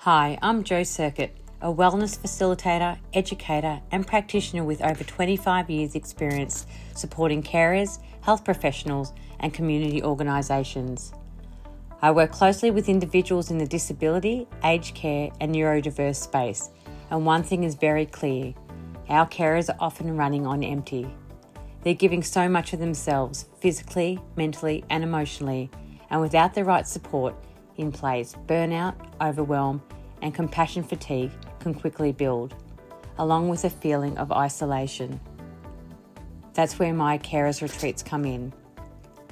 Hi, I'm Jo Circuit, a wellness facilitator, educator and practitioner with over 25 years experience supporting carers, health professionals and community organisations. I work closely with individuals in the disability, aged care and neurodiverse space, and one thing is very clear, our carers are often running on empty. They're giving so much of themselves, physically, mentally and emotionally, and without the right support in place, burnout, overwhelm and compassion fatigue can quickly build, along with a feeling of isolation. That's where my carers retreats come in.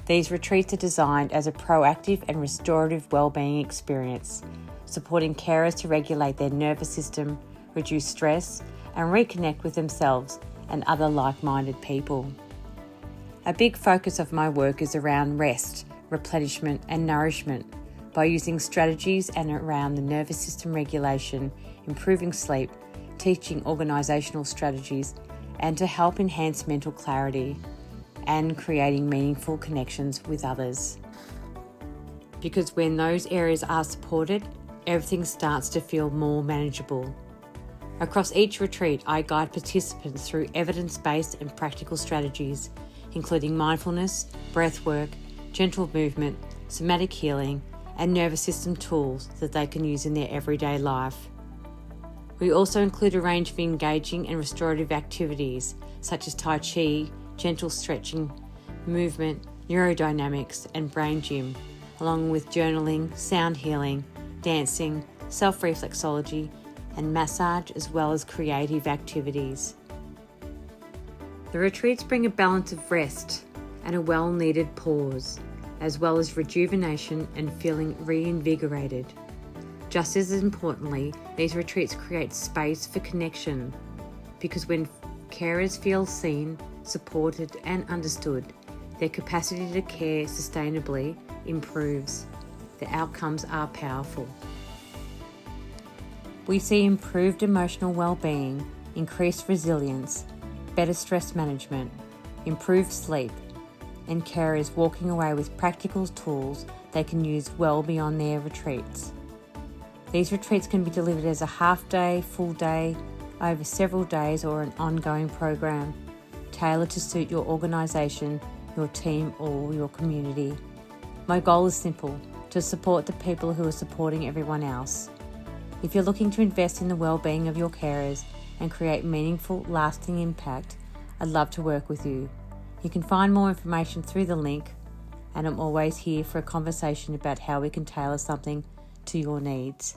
These retreats are designed as a proactive and restorative wellbeing experience, supporting carers to regulate their nervous system, reduce stress and reconnect with themselves and other like-minded people. A big focus of my work is around rest, replenishment and nourishment by using strategies and around the nervous system regulation, improving sleep, teaching organisational strategies and to help enhance mental clarity and creating meaningful connections with others. Because when those areas are supported, everything starts to feel more manageable. Across each retreat, I guide participants through evidence-based and practical strategies, including mindfulness, breath work, gentle movement, somatic healing, and nervous system tools that they can use in their everyday life. We also include a range of engaging and restorative activities such as Tai Chi, gentle stretching, movement, neurodynamics, and brain gym, along with journaling, sound healing, dancing, self-reflexology, and massage, as well as creative activities. The retreats bring a balance of rest and a well-needed pause, as well as rejuvenation and feeling reinvigorated. Just as importantly, these retreats create space for connection, because when carers feel seen, supported and understood, their capacity to care sustainably improves. The outcomes are powerful. We see improved emotional well-being, increased resilience, better stress management, improved sleep, and carers walking away with practical tools they can use well beyond their retreats. These retreats can be delivered as a half day, full day, over several days or an ongoing program, tailored to suit your organisation, your team or your community. My goal is simple, to support the people who are supporting everyone else. If you're looking to invest in the well-being of your carers and create meaningful, lasting impact, I'd love to work with you. You can find more information through the link, and I'm always here for a conversation about how we can tailor something to your needs.